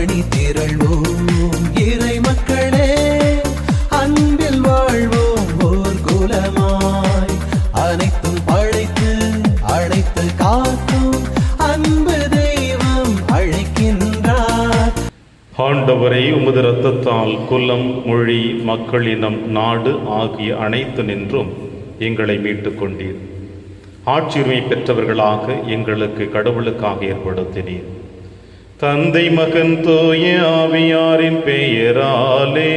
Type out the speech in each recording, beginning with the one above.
அணி திரள்வோம் இறை மக்களே, அன்பில் வாழ்வோம் ஓர் குலமாய். அனைத்தும் படைத்து அழைத்து காக்கும் அன்பு தெய்வம் அழைக்கின்றார். ஆண்டவரை, உமது இரத்தத்தால் குலம், மொழி, மக்களினம், நாடு ஆகிய அனைத்து நின்றும் எங்களை மீட்டுக் கொண்டீர். ஆட்சியுரிமை பெற்றவர்களாக எங்களுக்கு கடவுளுக்காக ஏற்படுத்தினீர். தந்தை, மகன், தூய ஆவியாரின் பெயராலே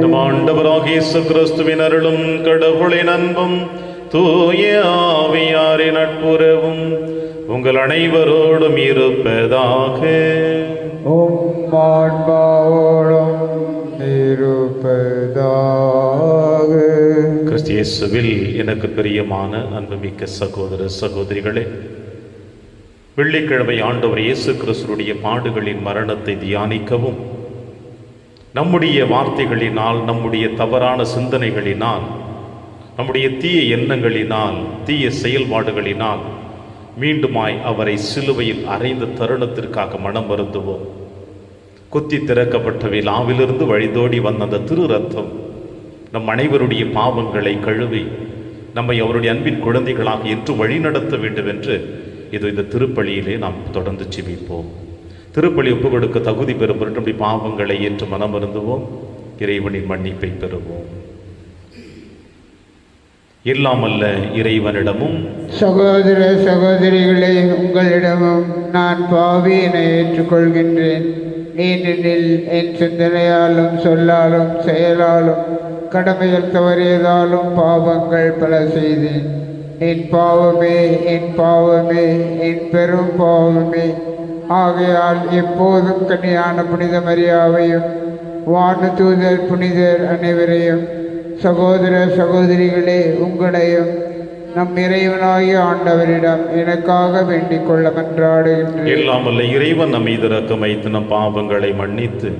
நம் ஆண்டவராகிய இயேசு கிறிஸ்துவின் அருளும் கடவுளின் அன்பும் தூய ஆவியாரின் நட்புறவும் உங்கள் அனைவரோடும் இருப்பதாக. கிறிஸ்து இயேசுவில் எனக்கு பிரியமான அன்புமிக்க சகோதர சகோதரிகளே, வெள்ளிக்கிழமை ஆண்டவர் இயேசு கிறிஸ்துடைய பாடுகளின் மரணத்தை தியானிக்கவும், நம்முடைய வார்த்தைகளினால், நம்முடைய தவறான சிந்தனைகளினால், நம்முடைய தீய எண்ணங்களினால், தீய செயல்பாடுகளினால் மீண்டுமாய் அவரை சிலுவையில் அறைந்த தருணத்திற்காக மனம் வருந்துவோம். குத்தி திறக்கப்பட்ட விழாவிலிருந்து வழிதோடி வந்த அந்த திரு ரத்தம் நம் அனைவருடைய பாவங்களை கழுவி நம்மை அவருடைய அன்பின் குழந்தைகளாக என்று வழிநடத்த வேண்டும் என்று இந்த திருப்பலியிலே நாம் தொடர்ந்து ஜெபிப்போம். திருப்பலி ஒப்பு கொடுக்க தகுதி பெறும் நம்முடைய பாவங்களை ஏற்று மனம் வருந்துவோம். இறைவனின் மன்னிப்பை பெறுவோம். இல்லாமல்ல இறைவனிடமும் சகோதர சகோதரிகளே, உங்களிடமும் நான் பாவியினை ஏற்றுக்கொள்கின்றேன். ஏனெனில் என் சிந்தனையாலும் சொல்லாலும் செயலாலும் கடமையில் தவறியதாலும் பாவங்கள் பல செய்தேன். என் பாவமே, என் பாவமே, என் பெரும் பாவமே. ஆகையால் எப்போதும் கன்னியான புனித மரியாவையும் வானு தூதர் புனிதர் அனைவரையும், சகோதர சகோதரிகளே உங்களையும் நம் இறைவனாகிய ஆண்டவரிடம் எனக்காக வேண்டிக் கொள்ள மன்றாடுகின்றேன். இல்லாமல்ல இறைவன் நம் மீது இரக்கம் வைத்து நம் பாவங்களை மன்னித்து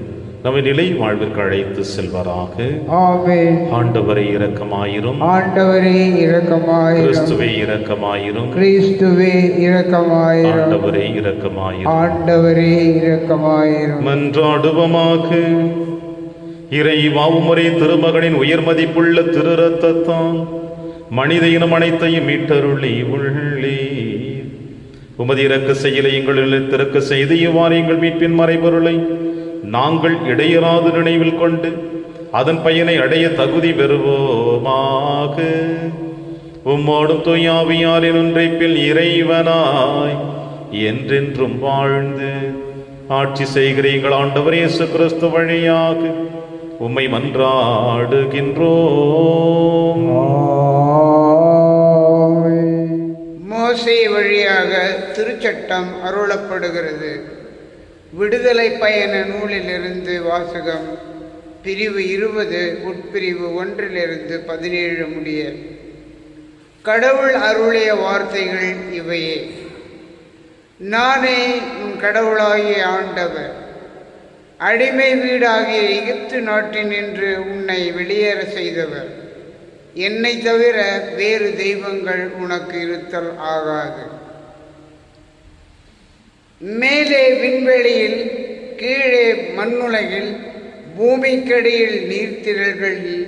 நம்மை நிலை வாழ்விற்கு அழைத்து செல்வாராக. ஆமென். ஆண்டவரே இரக்கமாயிரும். ஆண்டவரே இரக்கமாயிரும். கிறிஸ்துவே இரக்கமாயிரும். கிறிஸ்துவே இரக்கமாயிரும். ஆண்டவரே இரக்கமாயிரும். ஆண்டவரே இரக்கமாயிரும். மன்றாடுவோமாக. இறைவா, உம்முடைய திருமகனின் உயர் மதிப்புள்ள திரு ரத்தத்தால் மனித இனம் அனைத்தையும் மீட்டருளி உள்ளே உமது இரக்க செயலை எங்களில் திறக்க செய்து இவ்வாறு எங்கள் மீட்பின் மறைபொருளை நாங்கள் இடையராது நினைவில் கொண்டு அதன் பயனை அடைய தகுதி பெறுவோமாக. உம்மோடும் தூய ஆவியாரின் ஒன்றைப்பில் இறைவனாய் என்றென்றும் வாழ்ந்து ஆட்சி செய்கிற எங்கள் ஆண்டவர் இயேசு கிறிஸ்து வழியாக உம்மை மன்றாடுகின்றோம். மோசே வழியாக திருச்சட்டம் அருளப்படுகிறது. விடுதலை பயண நூலிலிருந்து வாசகம். பிரிவு 20 உட்பிரிவு 1-17 முடிய. கடவுள் அருளிய வார்த்தைகள் இவையே. நானே உன் கடவுளாகிய ஆண்டவர். அடிமை வீடாகிய எகிப்து நாட்டினின்று உன்னை வெளியேற செய்தவர். என்னை தவிர வேறு தெய்வங்கள் உனக்கு இருத்தல் ஆகாது. மேலே விண்வெளியில், கீழே மண்ணுலகில், பூமிக்கடியில் நீர்த்திரள்களில்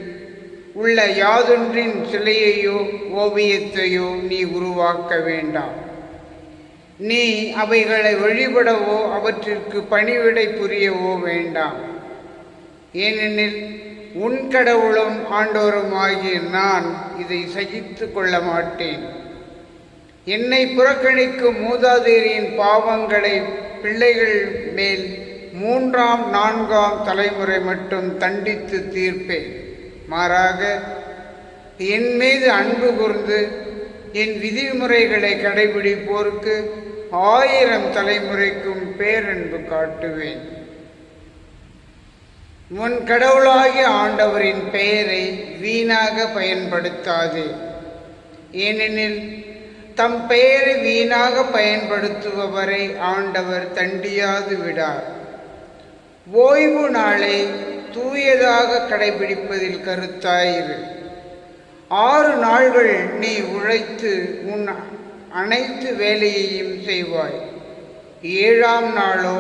உள்ள யாதொன்றின் சிலையையோ ஓவியத்தையோ நீ உருவாக்க வேண்டாம். நீ அவைகளை வழிபடவோ அவற்றிற்கு பணிவிடை புரியவோ வேண்டாம். ஏனெனில் உன் கடவுளும் ஆண்டோருமாகிய நான் இதை சகித்து கொள்ள மாட்டேன். என்னை புறக்கணிக்கும் மூதாதையரின் பாவங்களை பிள்ளைகள் மேல் 3ஆம் 4ஆம் தலைமுறை மட்டும் தண்டித்து தீர்ப்பேன். மாறாக என் மீது அன்பு கூர்ந்து என் விதிமுறைகளை கடைபிடிப்போருக்கு 1000 தலைமுறைக்கும் பேரன்பு காட்டுவேன். உன் கடவுளாகிய ஆண்டவரின் பெயரை வீணாக பயன்படுத்தாதே. ஏனெனில் தம் பெயரை வீணாக பயன்படுத்துபவரை ஆண்டவர் தண்டியாது விடார். ஓய்வு நாளை தூயதாக கடைபிடிப்பதில் கருத்தாயிரு. 6 நாள்கள் நீ உழைத்து உன் அனைத்து வேலையையும் செய்வாய். ஏழாம் நாளோ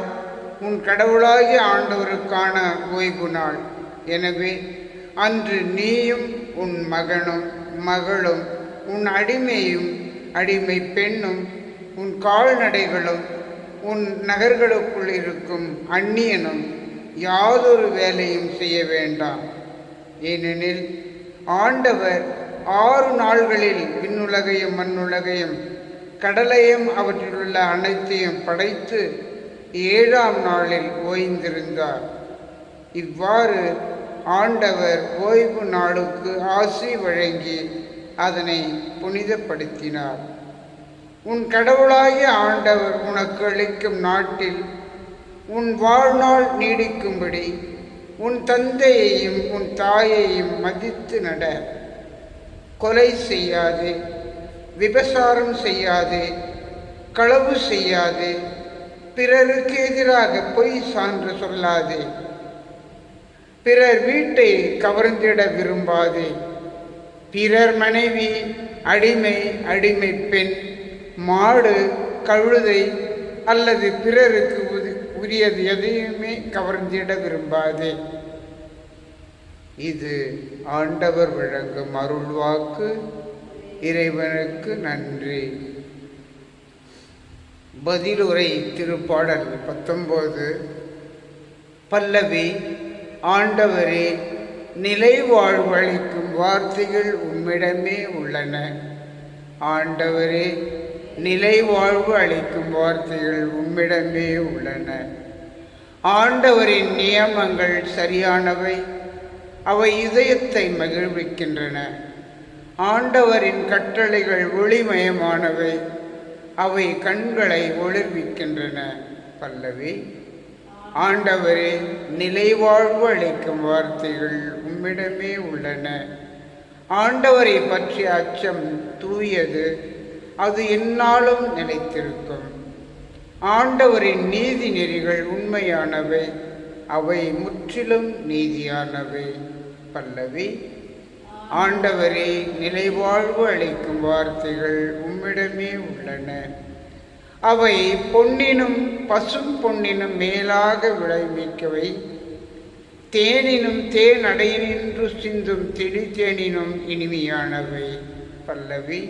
உன் கடவுளாகிய ஆண்டவருக்கான ஓய்வு நாள். எனவே அன்று நீயும் உன் மகனும் மகளும் உன் அடிமையும் அடிமை பெண்ணும் உன் கால்நடைகளும் உன் நகர்களுக்குள் இருக்கும் அந்நியனும் யாதொரு வேலையும் செய்ய வேண்டாம். ஏனெனில் ஆண்டவர் 6 நாள்களில் விண்ணுலகையும் மண்ணுலகையும் கடலையும் அவற்றிலுள்ள அனைத்தையும் படைத்து 7ஆம் நாளில் ஓய்ந்திருந்தார். இவ்வாறு ஆண்டவர் ஓய்வு நாளுக்கு ஆசி வழங்கி அதனை புனிதப்படுத்தினார். உன் கடவுளாகிய ஆண்டவர் உனக்கு அளிக்கும் நாட்டில் உன் வாழ்நாள் நீடிக்கும்படி உன் தந்தையையும் உன் தாயையும் மதித்து நட. கொலை செய்யாதே, விபசாரம் செய்யாதே, களவு செய்யாதே, பிறருக்கு எதிராக பொய் சான்று சொல்லாதே, பிறர் வீட்டை கவர்ந்திட விரும்பாதே, பிறர் மனைவி, அடிமை, அடிமை பெண், மாடு, கழுதை அல்லது பிறருக்கு உரியது எதையுமே கவர்ந்திட விரும்பாதே. இது ஆண்டவர் வழங்கும் அருள்வாக்கு. இறைவனுக்கு நன்றி. பதிலுரை திருப்பாடல் 19. பல்லவி. ஆண்டவரே, நிலை வாழ்வளிக்கும் வார்த்தைகள் உம்மிடமே உள்ளன. ஆண்டவரே, நிலை வாழ்வு அளிக்கும் வார்த்தைகள் உம்மிடமே உள்ளன. ஆண்டவரின் நியமங்கள் சரியானவை, அவை இதயத்தை மகிழ்விக்கின்றன. ஆண்டவரின் கட்டளைகள் ஒளிமயமானவை, அவை கண்களை ஒளிர்விக்கின்றன. பல்லவி. ஆண்டவரே, நிலை வாழ்வு அளிக்கும் வார்த்தைகள் உம்மிடமே உள்ளன. ஆண்டவரை பற்றிய அச்சம் தூயது, அது எந்நாளும் நிலைத்திருக்கும். ஆண்டவரின் நீதி நெறிகள் உண்மையானவை, அவை முற்றிலும் நீதியானவை. பல்லவி. ஆண்டவரே, நிலைவாழ்வு அளிக்கும் வார்த்தைகள் உம்மிடமே உள்ளன. அவை பொன்னினும் பசும் பொன்னினும் மேலாக விளைவிக்கவை, தேனினும் தேனடையினின்று சிந்தும் தெளி தேனினும் இனிமையானவை. பல்லவி.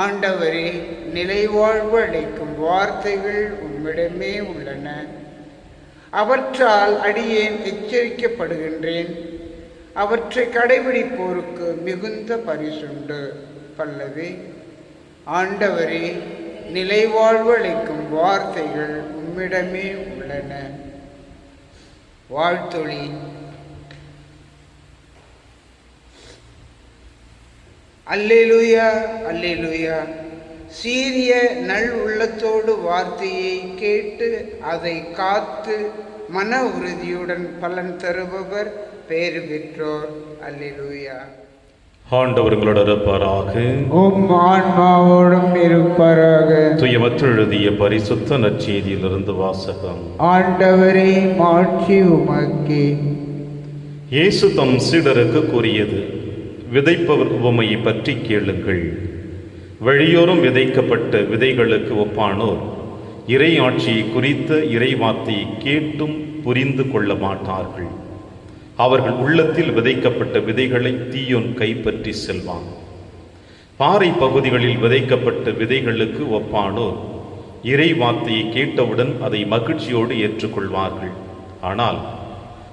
ஆண்டவரே, நிலைவாழ்வு அளிக்கும் வார்த்தைகள் உம்மிடமே உள்ளன. அவற்றால் அடியேன் எச்சரிக்கப்படுகின்றேன். அவற்றை கடைபிடிப்போருக்கு மிகுந்த பரிசுண்டு. பல்லவி. ஆண்டவரே, நிலைவாழ்வு அளிக்கும் வார்த்தைகள் உம்மிடமே உள்ளன. வாழ்த்தொளி. அல்லேலூயா, அல்லேலூயா. சீரிய நல் உள்ளத்தோடு வார்த்தையை கேட்டு அதை காத்து மன உறுதியுடன் பலன் தருபவர் பேறு பெற்றோர். அல்லேலூயா. ஆண்டவர் உங்களோடு இருப்பாராக. உம் ஆன்மாவோடும் இருப்பாராக. தூயமற்று எழுதிய பரிசுத்த நற்செய்தியிலிருந்து வாசகம். ஆண்டவரே, மாட்சி உமக்கே. இயேசு தம் சீடருக்கு கூறியது, விதைப்பவர் உவமையை பற்றி கேளுங்கள். வழியோரம் விதைக்கப்பட்ட விதைகளுக்கு ஒப்பானோர் இறை ஆட்சியை குறித்த இறை வார்த்தையை கேட்டும் புரிந்து கொள்ள மாட்டார்கள். அவர்கள் உள்ளத்தில் விதைக்கப்பட்ட விதைகளை தீயோன் கைப்பற்றி செல்வான். பாறை பகுதிகளில் விதைக்கப்பட்ட விதைகளுக்கு ஒப்பானோர் இறை வார்த்தையை கேட்டவுடன் அதை மகிழ்ச்சியோடு ஏற்றுக்கொள்வார்கள். ஆனால்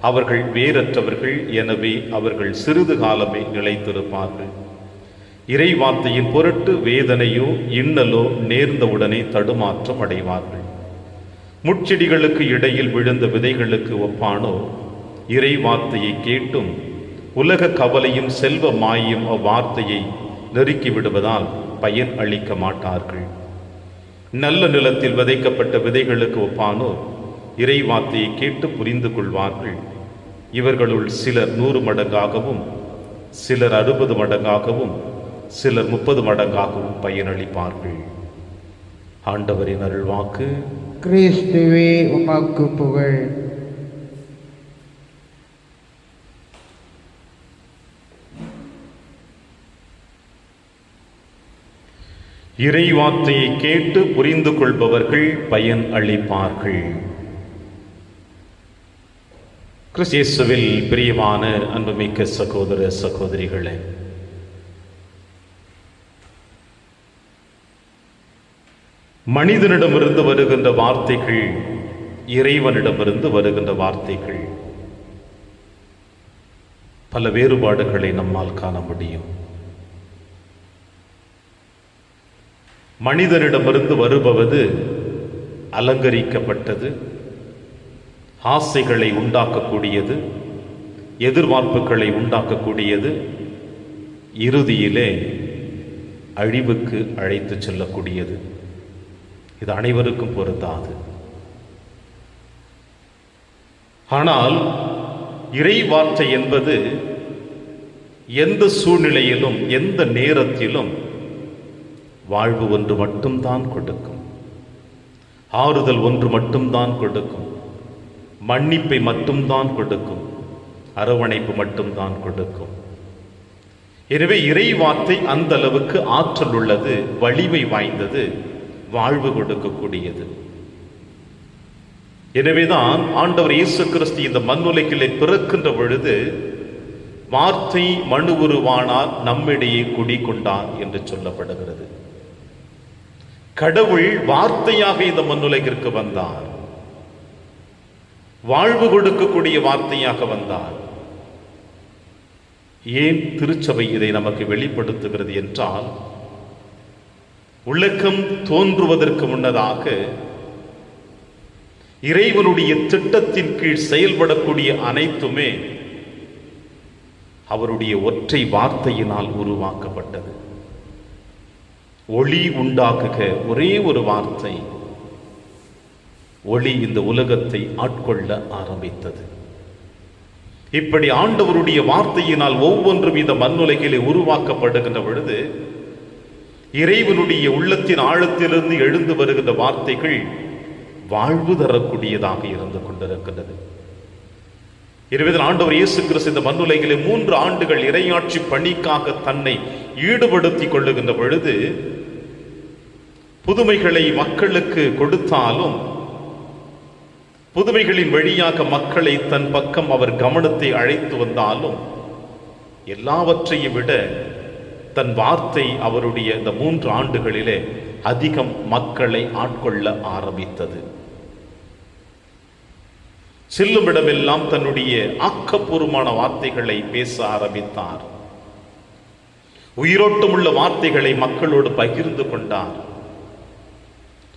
அவர்கள் வேரற்றவர்கள், எனவே அவர்கள் சிறிது காலமே நிலைத்திருப்பார்கள். இறை வார்த்தையின் பொருட்டு வேதனையோ இன்னலோ நேர்ந்தவுடனே தடுமாற்றம் அடைவார்கள். முட்செடிகளுக்கு இடையில் விழுந்த விதைகளுக்கு ஒப்பானோ இறை வார்த்தையை கேட்டும் உலக கவலையும் செல்வ மாயும் அவ்வார்த்தையை நெருக்கி விடுவதால் பயன் அளிக்க மாட்டார்கள். நல்ல நிலத்தில் விதைக்கப்பட்ட விதைகளுக்கு ஒப்பானோ இறை வார்த்தையை கேட்டு புரிந்து கொள்வார்கள். இவர்களுள் சிலர் 100 மடங்காகவும், சிலர் 60 மடங்காகவும், சிலர் 30 மடங்காகவும் பயனளிப்பார்கள். ஆண்டவரின் அருள்வாக்கு. கிறிஸ்துவே, உமக்கு புகழ். இறை வார்த்தையை கேட்டு புரிந்து கொள்பவர்கள் பயன் அளிப்பார்கள். கிறிஸ்துவில் பிரியமான அன்புமிக்க சகோதர சகோதரிகளே, மனிதனிடமிருந்து வருகின்ற வார்த்தைகள், இறைவனிடமிருந்து வருகின்ற வார்த்தைகள் பல வேறுபாடுகளை நம்மால் காண முடியும். மனிதனிடமிருந்து வருபவது அலங்கரிக்கப்பட்டது, ஆசைகளை உண்டாக்கக்கூடியது, எதிர்பார்ப்புகளை உண்டாக்கக்கூடியது, இறுதியிலே அழிவுக்கு அழைத்து செல்லக்கூடியது. இது அனைவருக்கும் பொருந்தாது. ஆனால் இறை வார்த்தை என்பது எந்த சூழ்நிலையிலும் எந்த நேரத்திலும் வாழ்வு ஒன்று மட்டும்தான் கொடுக்கும், ஆறுதல் ஒன்று மட்டும்தான் கொடுக்கும், மன்னிப்பை மட்டும்தான் கொடுக்கும், அரவணைப்பு மட்டும்தான் கொடுக்கும். எனவே இறை வார்த்தை அந்த அளவுக்கு ஆற்றல் உள்ளது, வலிமை வாய்ந்தது, வாழ்வு கொடுக்கக்கூடியது. எனவேதான் ஆண்டவர் இயேசு கிறிஸ்து இந்த மண்ணுலகிலே பிறக்கின்ற பொழுது வார்த்தை மனு உருவானார், நம்மிடையே குடிகொண்டார் என்று சொல்லப்படுகிறது. கடவுள் வார்த்தையாக இந்த மண்ணுலகிற்கு வந்தார், வாழ்வு கொடுக்கக்கூடிய வார்த்தையாக வந்தார். ஏன் திருச்சபை இதை நமக்கு வெளிப்படுத்துகிறது என்றால், உலகம் தோன்றுவதற்கு முன்னதாக இறைவனுடைய திட்டத்தின் கீழ் செயல்படக்கூடிய அனைத்துமே அவருடைய ஒற்றை வார்த்தையினால் உருவாக்கப்பட்டது. ஒளி உண்டாக்குக, ஒரே ஒரு வார்த்தை, ஒளி இந்த உலகத்தை ஆட்கொள்ள ஆரம்பித்தது. இப்படி ஆண்டவருடைய வார்த்தையினால் ஒவ்வொன்றும் இந்த மண்ணுலகிலே உருவாக்கப்படுகின்ற பொழுது இறைவனுடைய உள்ளத்தின் ஆழத்திலிருந்து எழுந்து வருகின்ற வார்த்தைகள் வாழ்வு தரக்கூடியதாக இருந்து கொண்டிருக்கின்றது. எனவே ஆண்டவர் இயேசு கிறிஸ்து இந்த மண்ணுலகிலே 3 ஆண்டுகள் இறையாட்சி பணிக்காக தன்னை ஈடுபடுத்திக் கொள்ளுகின்ற பொழுது புதுமைகளை மக்களுக்கு கொடுத்தாலும், புதுமைகளின் வழியாக மக்களை தன் பக்கம் அவர் கவனத்தை அழைத்து வந்தாலும், எல்லாவற்றையும் விட தன் வார்த்தை அவருடைய இந்த 3 ஆண்டுகளிலே அதிகம் மக்களை ஆட்கொள்ள ஆரம்பித்தது. செல்லுமிடமெல்லாம் தன்னுடைய ஆக்கப்பூர்வமான வார்த்தைகளை பேச ஆரம்பித்தார். உயிரோட்டமுள்ள வார்த்தைகளை மக்களோடு பகிர்ந்து கொண்டார்.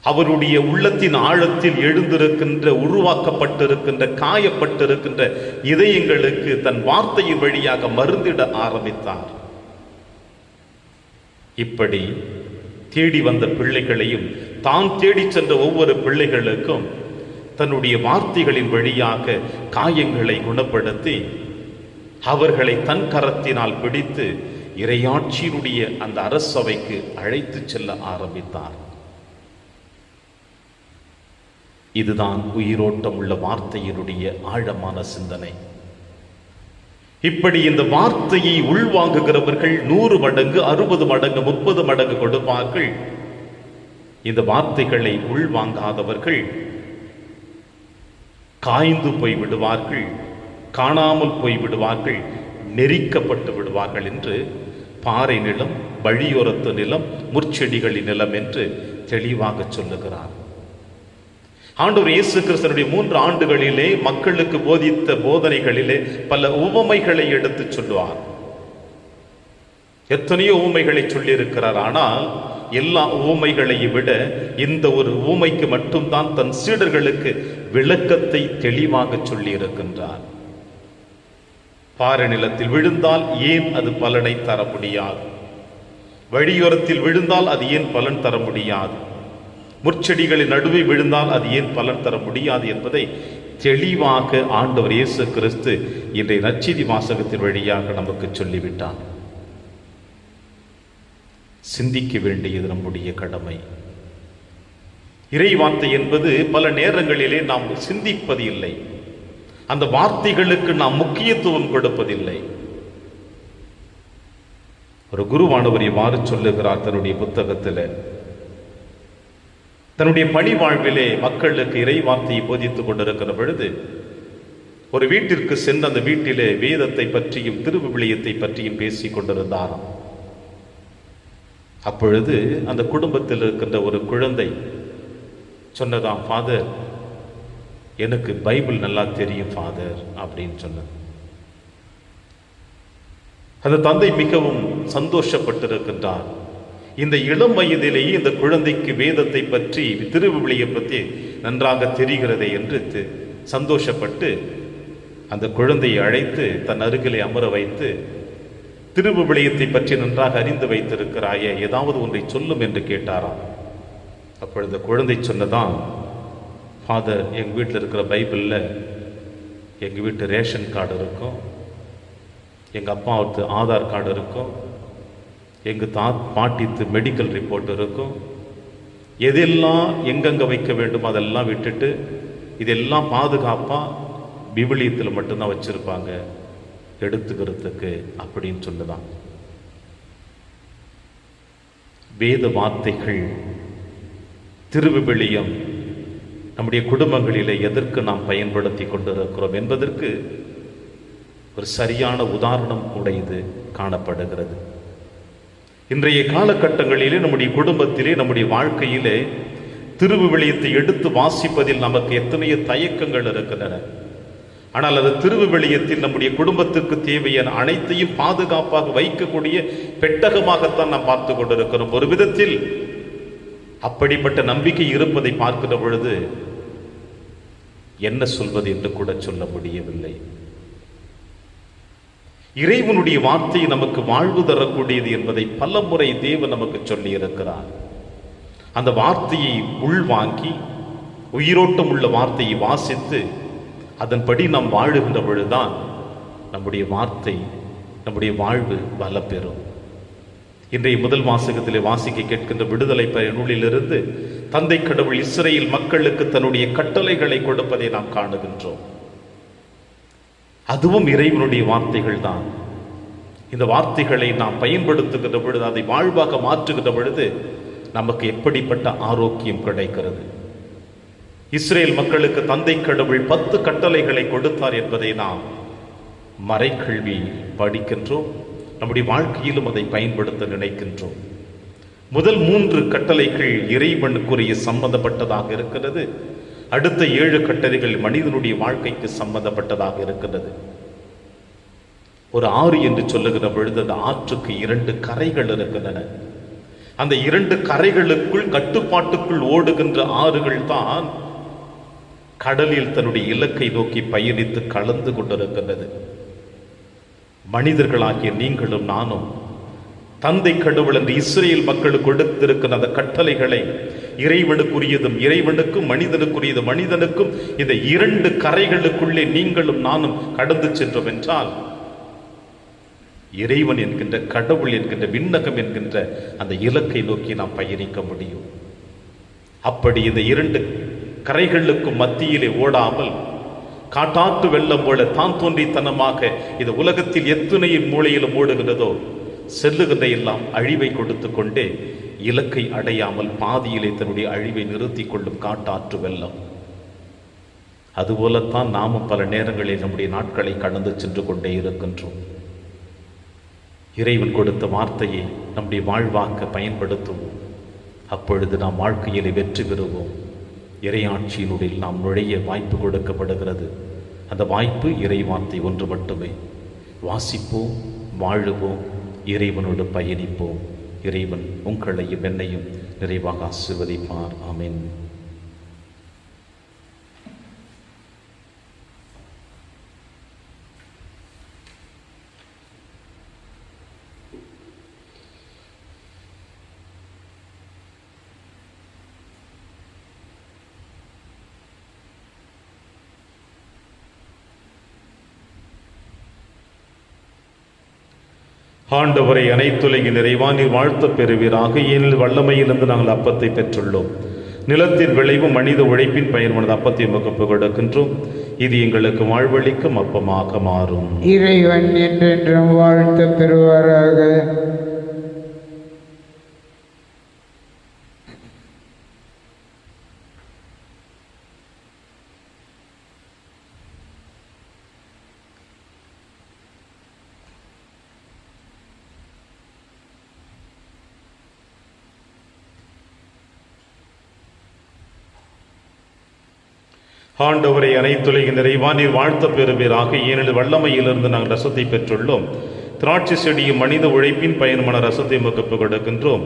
அவருடைய உள்ளத்தின் ஆழத்தில் எழுந்திருக்கின்ற, உருவாக்கப்பட்டிருக்கின்ற, காயப்பட்டிருக்கின்ற இதயங்களுக்கு தன் வார்த்தையின் வழியாக மருந்திட ஆரம்பித்தார். இப்படி தேடி வந்த பிள்ளைகளையும் தான் தேடி சென்ற ஒவ்வொரு பிள்ளைகளுக்கும் தன்னுடைய வார்த்தைகளின் வழியாக காயங்களை குணப்படுத்தி அவர்களை தன் கரத்தினால் பிடித்து இறையாட்சியினுடைய அந்த அரசவைக்கு அழைத்து செல்ல ஆரம்பித்தார். இதுதான் உயிரோட்டம் உள்ள வார்த்தையினுடைய ஆழமான சிந்தனை. இப்படி இந்த வார்த்தையை உள்வாங்குகிறவர்கள் 100 மடங்கு, 60 மடங்கு, 30 மடங்கு கொடுப்பார்கள். இந்த வார்த்தைகளை உள்வாங்காதவர்கள் காய்ந்து போய் விடுவார்கள், காணாமல் போய் விடுவார்கள், நெரிக்கப்பட்டு விடுவார்கள் என்று பாறை நிலம், வழியோரத்து நிலம், முற்செடிகளின் நிலம் என்று தெளிவாக சொல்லுகிறார். ஆண்டவர் இயேசு கிறிஸ்துவினுடைய 3 ஆண்டுகளிலே மக்களுக்கு போதித்த போதனைகளிலே பல உவமைகளை எடுத்து சொல்லுவார். எத்தனையோ உவமைகளை சொல்லியிருக்கிறார். ஆனால் எல்லா உவமைகளையும் விட இந்த ஒரு உவமைக்கு மட்டும்தான் தன் சீடர்களுக்கு விளக்கத்தை தெளிவாக சொல்லி இருக்கின்றார். பாறை நிலத்தில் விழுந்தால் ஏன் அது பலனை தர முடியாது? வழியோரத்தில் விழுந்தால் அது ஏன் பலன் தர முடியாது? முற்செடிகளின் நடுவே விழுந்தால் அது ஏன் பலன் தர முடியாது என்பதை தெளிவாக ஆண்டவர் இயேசு கிறிஸ்து இன்றைய நற்செய்தி வாசகத்தின் வழியாக நமக்கு சொல்லிவிட்டார். சிந்திக்க வேண்டியது நம்முடைய கடமை. இறை வார்த்தை என்பது பல நேரங்களிலே நாம் சிந்திப்பது இல்லை, அந்த வார்த்தைகளுக்கு நாம் முக்கியத்துவம் கொடுப்பதில்லை. ஒரு குருவானவர் இவ்வாறு சொல்லுகிறார் தன்னுடைய புத்தகத்தில். தன்னுடைய பணி வாழ்விலே மக்களுக்கு இறை வார்த்தையை போதித்துக் கொண்டிருக்கிற பொழுது ஒரு வீட்டிற்கு சென்று அந்த வீட்டிலே வேதத்தை பற்றியும் திருவிவிலியத்தை பற்றியும் பேசிக் கொண்டிருந்தாராம். அப்பொழுது அந்த குடும்பத்தில் இருக்கின்ற ஒரு குழந்தை சொன்னதாம், ஃபாதர், எனக்கு பைபிள் நல்லா தெரியும் ஃபாதர் அப்படின்னு சொன்னது. அந்த தந்தை மிகவும் சந்தோஷப்பட்டிருக்கின்றார். இந்த இளம் வயதிலேயே இந்த குழந்தைக்கு வேதத்தை பற்றி திருவிவிலியை பற்றி நன்றாக தெரிகிறதே என்று சந்தோஷப்பட்டு அந்த குழந்தையை அழைத்து தன் அருகிலே அமர வைத்து, திருவிவிலியத்தை பற்றி நன்றாக அறிந்து வைத்திருக்கிறாயே, ஏதாவது ஒன்றை சொல்லும் என்று கேட்டாராம். அப்பொழுது குழந்தை சொன்னதான், ஃபாதர், எங்கள் வீட்டில் இருக்கிற பைபிளில் எங்கள் வீட்டு ரேஷன் கார்டு இருக்கும், எங்கள் அப்பாவுக்கு ஆதார் கார்டு இருக்கும், எங்கள் பாட்டித்து மெடிக்கல் ரிப்போர்ட் இருக்கும். எதெல்லாம் எங்கெங்கே வைக்க வேண்டும் அதெல்லாம் விட்டுட்டு இதெல்லாம் பாதுகாப்பாக விவிலியத்தில் மட்டும்தான் வச்சுருப்பாங்க எடுத்துக்கிறதுக்கு அப்படின்னு சொல்லுதான். வேத வார்த்தைகள், திருவிவிலியம் நம்முடைய குடும்பங்களிலே எதற்கு நாம் பயன்படுத்தி கொண்டிருக்கிறோம் என்பதற்கு ஒரு சரியான உதாரணம் உடையது காணப்படுகிறது. இன்றைய காலகட்டங்களிலே நம்முடைய குடும்பத்திலே நம்முடைய வாழ்க்கையிலே திருவிவிலியத்தை எடுத்து வாசிப்பதில் நமக்கு எத்தனையோ தயக்கங்கள் இருக்கின்றன. ஆனால் அந்த திருவிவிலியத்தில் நம்முடைய குடும்பத்திற்கு தேவையான அனைத்தையும் பாதுகாப்பாக வைக்கக்கூடிய பெட்டகமாகத்தான் நாம் பார்த்து கொண்டிருக்கிறோம். ஒரு விதத்தில் அப்படிப்பட்ட நம்பிக்கை இருப்பதை பார்க்கிற பொழுது என்ன சொல்வது என்று கூட சொல்ல முடியவில்லை. இறைவனுடைய வார்த்தை நமக்கு வாழ்வு தரக்கூடியது என்பதை பல முறை தேவன் நமக்கு சொல்லி இருக்கிறார். அந்த வார்த்தையை உள்வாங்கி உயிரோட்டம் உள்ள வார்த்தையை வாசித்து அதன்படி நாம் வாழுகின்ற பொழுதுதான் நம்முடைய வார்த்தை, நம்முடைய வாழ்வு பல பெறும். இன்றைய முதல் வாசகத்திலே வாசிக்க கேட்கின்ற விடுதலை நூலிலிருந்து தந்தை கடவுள் இஸ்ரேல் மக்களுக்கு தன்னுடைய கட்டளைகளை கொடுப்பதை நாம் காணுகின்றோம். அதுவும் இறைவனுடைய வார்த்தைகள் தான். இந்த வார்த்தைகளை நாம் பயன்படுத்துகின்ற பொழுது, அதை வாழ்வாக மாற்றுகின்ற பொழுது நமக்கு எப்படிப்பட்ட ஆரோக்கியம் கிடைக்கிறது. இஸ்ரேல் மக்களுக்கு தந்தை கடவுள் 10 கட்டளைகளை கொடுத்தார் என்பதை நாம் மறைக்கல்வி படிக்கின்றோம். நம்முடைய வாழ்க்கையிலும் அதை பயன்படுத்த நினைக்கின்றோம். முதல் 3 கட்டளைகள் இறைவனுக்குரிய சம்பந்தப்பட்டதாக இருக்கிறது. அடுத்த 7 கட்டளைகள் மனிதனுடைய வாழ்க்கைக்கு சம்பந்தப்பட்டதாக இருக்கிறது. ஒரு ஆறு என்று சொல்லுகிற பொழுது அந்த ஆற்றுக்கு 2 கரைகள் இருக்கின்றன. அந்த 2 கரைகளுக்குள் கட்டுப்பாட்டுக்குள் ஓடுகின்ற ஆறுகள் தான் கடலில் தன்னுடைய இலக்கை நோக்கி பயணித்து கலந்து கொண்டிருக்கின்றது. மனிதர்களாகிய நீங்களும் நானும் தந்தை கடவுள் என்று இஸ்ரேல் மக்களுக்கு கொடுத்திருக்கிற அந்த கட்டளைகளை, இறைவனுக்குரியதும் இறைவனுக்கும் மனிதனுக்குரியதும் மனிதனுக்கும், இந்த 2 கரைகளுக்குள்ளே நீங்களும் நானும் கடந்து சென்றோம் என்றால் இறைவன் என்கின்ற கடவுள் என்கின்ற விண்ணகம் என்கின்ற அந்த இலக்கை நோக்கி நாம் பயணிக்க முடியும். அப்படி இந்த 2 கரைகளுக்கும் மத்தியிலே ஓடாமல் காட்டாற்று வெள்ளம் போல தான் தோன்றித்தனமாக இந்த உலகத்தில் எத்தனை மூலையிலும் ஓடுகிறதோ செல்லுகின்ற எல்லாம் அழிவை கொடுத்து கொண்டே இலக்கை அடையாமல் பாதியிலே தன்னுடைய அழிவை நிறுத்தி கொள்ளும் காட்டாற்று வெள்ளம். அதுபோலத்தான் நாமும் பல நேரங்களில் நம்முடைய நாட்களை கடந்து சென்று கொண்டே இருக்கின்றோம். இறைவன் கொடுத்த வார்த்தையை நம்முடைய வாழ்வாக்க பயன்படுத்துவோம். அப்பொழுது நாம் வாழ்க்கையிலே வெற்றி பெறுவோம். இறையாட்சியினுடைய நாம் நுழைய வாய்ப்பு கொடுக்கப்படுகிறது. அந்த வாய்ப்பு இறை வார்த்தை ஒன்று மட்டுமே. வாசிப்போம், வாழுவோம், இறைவனோடு பயணிப்போம். இறைவன் உங்களையும் என்னையும் நிறைவாக ஆசீர்வதிப்பார். ஆமென். ஆண்டவரை அனைத்துலகின் நிறைவா நீர் வாழ்த்த பெறுவீராக. ஏனில் வல்லமையிலிருந்து நாங்கள் அப்பத்தை பெற்றுள்ளோம். நிலத்தின் விளைவு மனித உழைப்பின் பயன்மனது அப்பத்தை உமக்கு கொடுக்கின்றோம். இது எங்களுக்கு வாழ்வளிக்கும் அப்பமாக மாறும். இறைவன் என்றென்றும் வாழ்த்த பெறுவாராக. ஆண்டவரை அனைத்துலகின் நிறைவா நீர் வாழ்த்த பெறுவீராக. ஏனெனில் வல்லமையிலிருந்து நாங்கள் ரசத்தை பெற்றுள்ளோம். திராட்சை செடியும் மனித உழைப்பின் பயனுமான ரசத்தை முகப்பு கொடுக்கின்றோம்.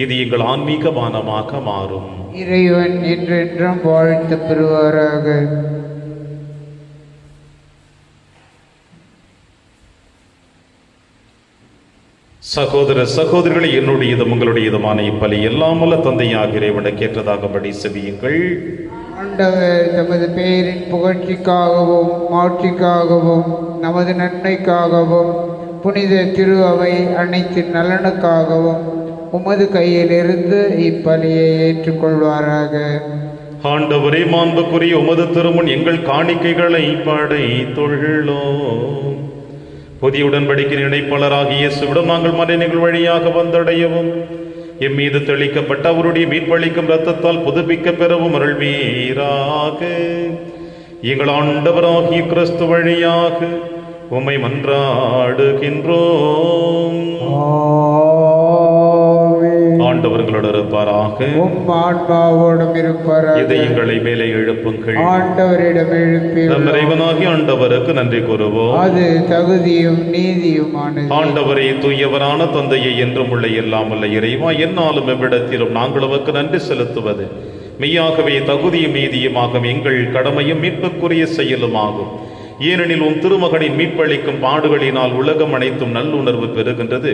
இது எங்கள் ஆன்மீக பானமாக மாறும். இறைவன் என்றென்றும் வாழ்த்த பெறுவாராக. சகோதர சகோதரிகளை, என்னுடையதும் உங்களுடையதுமான இப்பலி எல்லாம் வல்ல தந்தையாக இறைவனுக்கு ஏற்றதாகபடி செவியுங்கள். ஆண்டவர் தமது பெயரின் புகழ்ச்சிக்காகவும் மாட்சிக்காகவும் நமது நன்மைக்காகவும் புனித திரு அவை அனைத்தின் நலனுக்காகவும் உமது கையிலிருந்து இப்பலியை ஏற்றுக்கொள்வாராக. ஆண்டவரே, மாண்புக்குரிய உமது திருமுன் எங்கள் காணிக்கைகளை படைத்துள்ளோம். புதிய உடன்படிக்கையின் இணைப்பாளராகிய இயேசுவிடம் நாங்கள் மறைநீர்கள் வழியாக வந்தடையவும் எம் மீது தெளிக்கப்பட்ட அவருடைய மீட்பளிக்கும் இரத்தத்தால் புதுப்பிக்க பெறவும் அருள்வீராக. எங்கள் ஆண்டவராகிய கிறிஸ்து வழியாக உம்மை மன்றாடுகின்றோம். ஆண்டவர்களோடு இருப்பாராக. ஆன்மாவோடும் இருப்பாராக. இதயங்களை மேலே எழுப்புங்கள். ஆண்டவரிடம் எழுப்பி நம் இறைவனாகிய ஆண்டவருக்கு நன்றி கூறுவோம். அது தகுதியும் நீதியுமானது. ஆண்டவரே, தூயவரான தந்தையை என்றும் உள்ள எல்லாம் உள்ள இறைவா, என்னாலும் எவ்விடத்திலும் நாங்கள் அவருக்கு நன்றி செலுத்துவது மெய்யாகவே தகுதியும் நீதியுமாகும், எங்கள் கடமையும் மீட்புக்குரிய செயலுமாகும். ஏனெனில் உம் திருமகனின் மீட்பளிக்கும் பாடுகளினால் உலகம் அனைத்தும் நல்லுணர்வு பெறுகின்றது.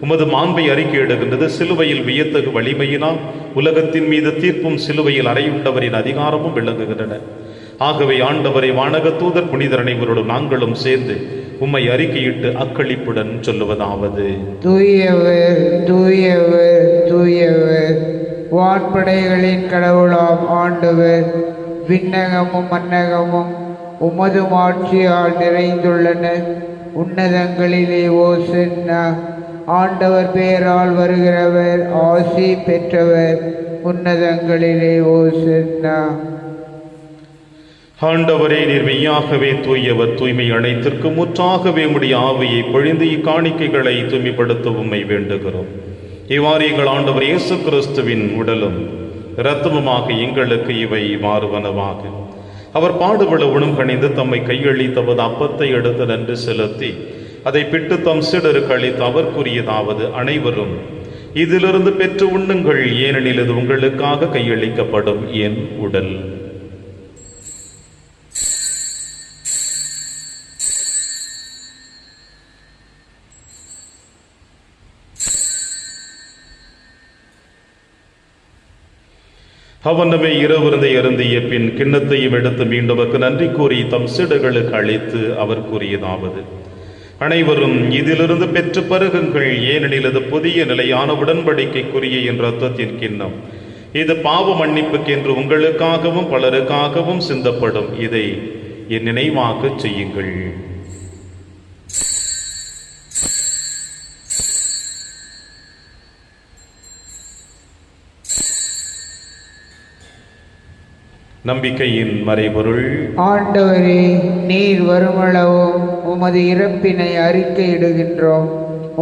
உமது மாண்பை அறிக்கையிடுகின்றது. சிலுவையில் வியத்தகு வலிமையினால் உலகத்தின் மீது தீர்ப்பும் சிலுவையில் அறையுண்டவரின் அதிகாரமும் விளங்குகின்றன. ஆகவே ஆண்டவரை, வானக தூதர் புனிதர் அனைவரோடும் நாங்களும் சேர்ந்து உம்மை அறிக்கையிட்டு அக்களிப்புடன் சொல்லுவதாவது: தூயவர் தூயவர் தூயவர், வான்படைகளின் கடவுளாம் ஆண்டவர். விண்ணகமும் மன்னகமும் உமது ஆட்சியால் நிறைந்துள்ளன. உன்னதங்களிலே ஓசன்னா. ஆண்டவர் பெயரால் வருகிறவர் ஆசி பெற்றவர். உன்னதங்களிலே ஓசன்னா. ஆண்டவரே, நீர் மெய்யாகவே தூயவர். தூய்மை அனைத்திற்கும் முற்றாகவே உம்முடைய ஆவியை பொழிந்து இக்காணிக்கைகளை தூய்மைப்படுத்த உம்மை வேண்டுகிறோம். இவ்வாறு எங்கள் ஆண்டவர் இயேசு கிறிஸ்துவின் உடலும் இரத்தமுமாக எங்களுக்கு இவை மாறுவனவாக. அவர் பாடுபட உணம் கணிந்து தம்மை கையளித்தவது அப்பத்தை எடுத்து நன்றி செலுத்தி அதை பிட்டு தம் சீடருக்கு அளித்து அவர் கூறியதாவது: அனைவரும் இதிலிருந்து பெற்று உண்ணுங்கள், ஏனெனில் இது உங்களுக்காக கையளிக்கப்படும் என் உடல். அவனமே இரவிருந்தை அருந்திய பின் கிண்ணத்தையும் எடுத்து மீண்டும் நன்றி கூறி தம் சீடர்களுக்கு அளித்து அவர் கூறியதாவது: அனைவரும் இதிலிருந்து பெற்று பருகுங்கள், ஏனெனில் இது புதிய நிலையான உடன்படிக்கைக்குரிய என் இரத்தத்தின் கிண்ணம். இது பாவ மன்னிப்புக்கென்று உங்களுக்காகவும் பலருக்காகவும் சிந்தப்படும். இதை என் நினைவாக செய்யுங்கள். நம்பிக்கையின் மறைபொருள். ஆண்டவரே, நீர் வருமளவும் உமது இறப்பினை அறிக்கையிடுகின்றோம்,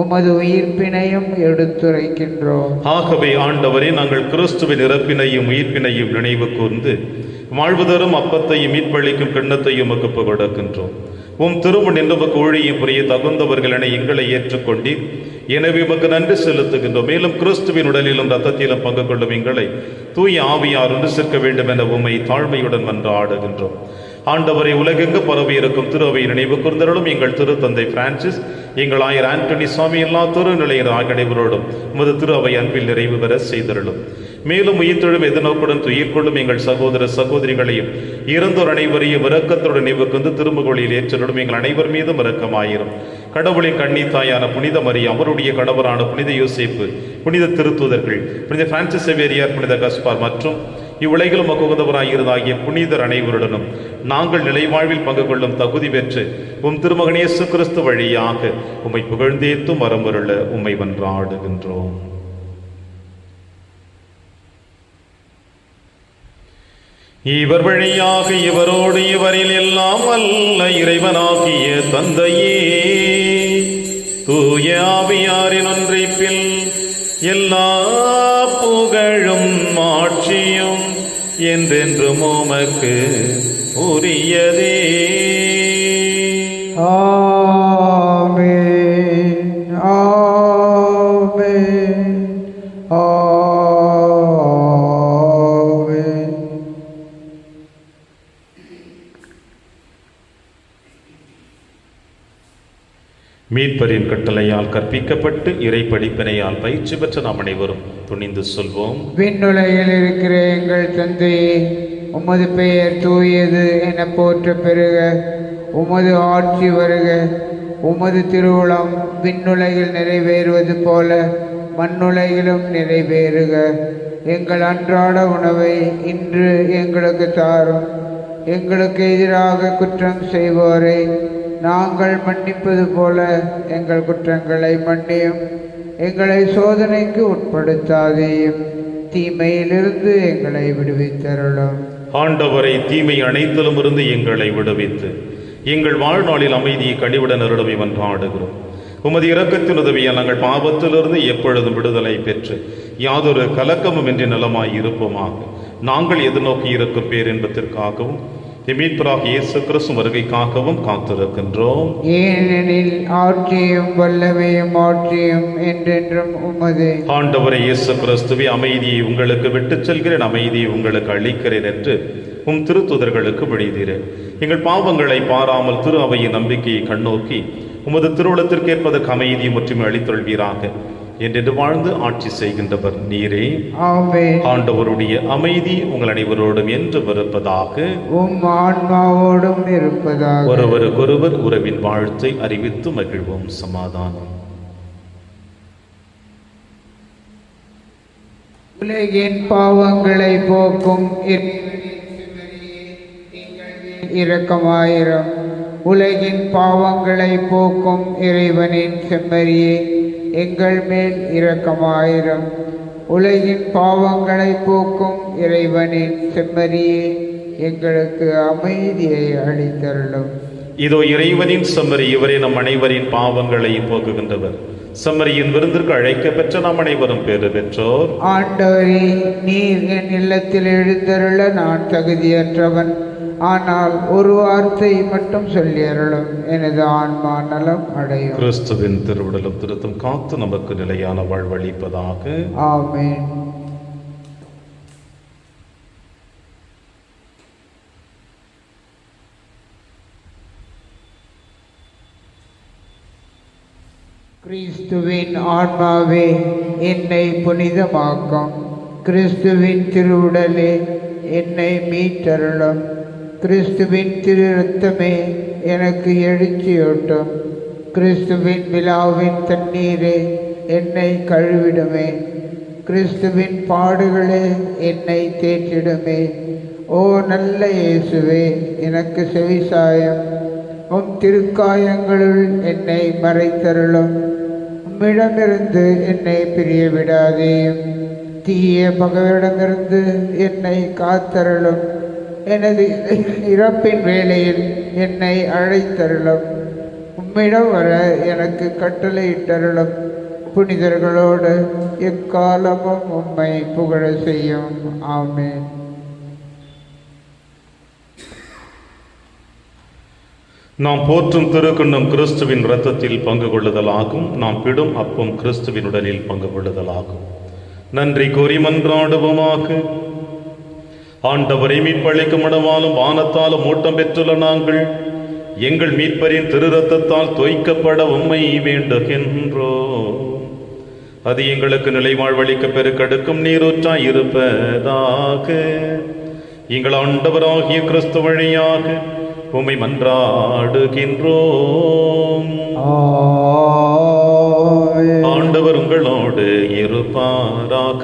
உமது உயிர்ப்பினையும் எடுத்துரைக்கின்றோம். ஆகவே ஆண்டவரே, நாங்கள் கிறிஸ்துவின் இறப்பினையும் உயிர்ப்பினையும் நினைவு கூர்ந்து வாழ்வுதரும் அப்பத்தையும் மீட்பளிக்கும் கிண்ணத்தையும் உமக்கு கொடுக்கின்றோம். உம் திருமுன் என்பவக்கு ஊழியம் புரிய தகுந்தவர்கள் என எங்களை ஏற்றுக்கொண்டீர். எனவே உமக்கு நன்றி செலுத்துகின்றோம். மேலும் கிறிஸ்துவின் உடலிலும் இரத்தத்திலும் பங்கு கொள்ளும் எங்களை தூய ஆவியார் ஒன்று சேர்க்க வேண்டும் என உம்மை தாழ்மையுடன் மன்றாடுகின்றோம். ஆண்டவரை, உலகெங்கு பரவி இருக்கும் திரு அவை நினைவு கூர்ந்தருளும். எங்கள் திரு தந்தை பிரான்சிஸ், எங்கள் ஆயர் ஆண்டனி சுவாமி, எல்லா திருநிலையர் ஆகிய அனைவரோடும் உமது திரு அவை அன்பில் நிறைவு பெற செய்தருளும். மேலும் உயிர்த்தெழும் எதிர்நோக்குடன் துயிர்கொள்ளும் எங்கள் சகோதர சகோதரிகளையும் இறந்தோர் அனைவரையும் இரக்கத்துடன் நினைவுக்கு திருமுகொழியில் ஏற்றருளும். எங்கள் அனைவர் மீதும் இரக்கமாயிரும். கடவுளின் கண்ணி தாயான புனித மரியா, அவருடைய கணவரான புனித யோசேப்பு, புனித திருத்தூதர்கள், புனித பிரான்சிஸ் சேவேரியார், புனித கஸ்பார் மற்றும் இவ்வுலகிலும் மகுந்தவராயிருந்தாகிய புனிதர் அனைவருடனும் நாங்கள் நிலைவாழ்வில் பங்கு கொள்ளும் தகுதி பெற்று உம் திருமகன் இயேசு கிறிஸ்து வழியாக உம்மை புகழ்ந்தேத்தும் வரம்பருள உம்மை மன்றாடுகின்றோம். இவர் வழியாக இவரோடு இவரில் எல்லாம் வல்ல இறைவனாகிய தந்தையே, தூய ஆவியாரின் ஒன்றிப்பில் எல்லா புகழும் ஆட்சியும் என்றென்றும் உமக்கு உரியதே. ஆமென், ஆமென், ஆமென். மீட்பரின் கட்டளையால் கற்பிக்கப்பட்டு இறை படிப்பினையால் பயிற்சி பெற்ற நாம் அனைவரும் துணிந்து சொல்வோம். விண்ணுலகில் இருக்கிற எங்கள் தந்தையே, உமது பெயர் தூயது என போற்ற பெறுக. உமது ஆட்சி வருக. உமது திருவுளம் விண்ணுலகில் நிறைவேறுவது போல மண்ணுலகிலும் நிறைவேறுக. எங்கள் அன்றாட உணவை இன்று எங்களுக்கு தாரும். எங்களுக்கு எதிராக குற்றம் செய்வோரை நாங்கள் மன்னிப்பது போல எங்கள் குற்றங்களை மன்னியும். எங்களை சோதனைக்கு உட்படுத்தாதேயும், தீமையிலிருந்து எங்களை விடுவித்தருளும். ஆண்டவரை, தீமை அனைத்திலும் இருந்து எங்களை விடுவித்து எங்கள் வாழ்நாளில் அமைதியை கனிவுடன் அருளவை மன்றாடுகிறோம். உமது இரக்கத்தின் உதவியால் நாங்கள் பாவத்திலிருந்து எப்பொழுதும் விடுதலை பெற்று யாதொரு கலக்கமும் இன்றி நலமாய் இருப்போமாக. நாங்கள் எதிர்நோக்கி இருக்கும் பேரின்பத்திற்காகவும் மீட்பராக இயேசு கிறிஸ்து வருகைக்காகவும் காத்திருக்கின்றோம். ஏனெனில் ஆட்சியும் வல்லமையும் ஆட்சியும் என்றென்றும் உமது. ஆண்டவரை இயேசு கிறிஸ்துவே, அமைதியை உங்களுக்கு விட்டுச் செல்கிறேன், அமைதியை உங்களுக்கு அளிக்கிறேன் என்று உம் திருத்துதர்களுக்கு விடுதீரேன். எங்கள் பாவங்களை பாராமல் திரு அவையின் நம்பிக்கையை கண்ணோக்கி உமது திருவுளத்திற்கேற்பதற்கு அமைதியை முற்றுமை அளித்தொள்வீராக. என்று வாழ்ந்து ஆட்சி செய்கின்றவர் நீரே. ஆமென். ஆண்டவருடைய அமைதி உங்கள் அனைவரோடும் என்று இருப்பதாக, உம் ஆன்மாவோடும் இருப்பதாக. ஒருவருக்கொருவர் உறவின் வாழ்த்தை அறிவித்து மகிழ்வோம். சமாதானம். உலகின் பாவங்களை போக்கும் இரக்கமாயிரம். உலகின் பாவங்களை போக்கும் இறைவனின் செம்மறியே, எங்கள் மேல் இரக்கமாயிரம். உலகின் பாவங்களை போக்கும் இறைவனின் செம்மறியே, எங்களுக்கு அமைதியை அளித்தருளும். இதோ இறைவனின் செம்மறி, இவரே நம் அனைவரின் பாவங்களை போக்குகின்றவர். செம்மறியின் விருந்திற்கு அழைக்க பெற்ற நாம் அனைவரும் பேறு பெற்றோர். ஆண்டவரே, நீர் என் இல்லத்தில் எழுந்தருள நான் தகுதியற்றவன். ஆனால் ஒரு வார்த்தை மட்டும் சொல்லி அருளும், எனது ஆன்மா நலம் அடையும். கிறிஸ்துவின் திருவுடலும் திருத்தும் காத்து நமக்கு நிலையான வாழ்வளிப்பதாக. ஆமென். கிறிஸ்துவின் ஆன்மாவே என்னை புனிதமாக்கும். கிறிஸ்துவின் திருவுடலே என்னை மீட்டருளும். கிறிஸ்துவின் திரு இரத்தமே எனக்கு எழுச்சியூட்டும். கிறிஸ்துவின் விழாவின் தண்ணீரே என்னை கழுவிடுமே. கிறிஸ்துவின் பாடுகளே என்னை தேற்றிடுமே. ஓ நல்ல இயேசுவே, எனக்கு செவிசாயம். உம் திருக்காயங்களுள் என்னை மறைத்தருளும். உம்மிடமிருந்து என்னை பிரிய விடாதேயும். தீய பகைவரிடமிருந்து என்னை காத்தருளும். எனது இறப்பின் வேளையில் என்னை அழைத்தருளும். உம்மிடம் வர எனக்கு கட்டளையிட்டருளும். புனிதர்களோடு எக்காலமும் உம்மை புகழ செய்யும். ஆமென். நாம் போற்றும் திருக்குன்னம் கிறிஸ்துவின் இரத்தத்தில் பங்கு கொள்ளுதலாகும். நாம் பிடும் அப்பம் கிறிஸ்துவின் உடலில் பங்கு கொள்ளுதலாகும். நன்றி கூறி மன்றாடுவோமாக. ஆண்டவரை மீட்பளிக்கும் மனவாலும் வானத்தாலும் ஓட்டம் பெற்றுள்ள நாங்கள் எங்கள் மீட்பரின் திரு இரத்தத்தால் தோய்க்கப்பட உம்மை வேண்டுகின்றோம். அது எங்களுக்கு நிலைவாழ்வளிக்க பெருக்கெடுக்கும் நீரூற்றாய் இருப்பதாக. எங்கள் ஆண்டவராகிய கிறிஸ்து வழியாக உம்மை மன்றாடுகின்றோம். ஆண்டவர் உங்களோடு இருப்பாராக.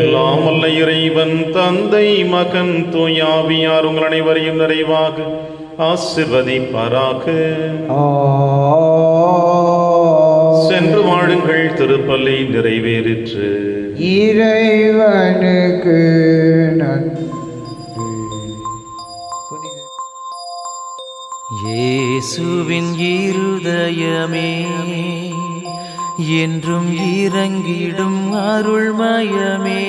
எல்லாம் வல்ல இறைவன் தந்தை மகன் தூயாவியார் உங்கள் அனைவரையும் நிறைவாக ஆசீர்வதிப்பாராக. சென்று வாழுங்கள், திருப்பலி நிறைவேறிற்று. இறைவனுக்கு நன்றி. இயேசுவின் இருதயமே என்றும் இறங்கிடும் அருள்மயமே,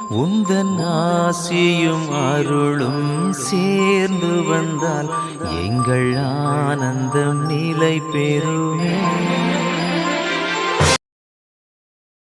உந்தன் ஆசியும் அருளும் சேர்ந்து வந்தால் எங்கள் ஆனந்தம் நிலை பெறுமே.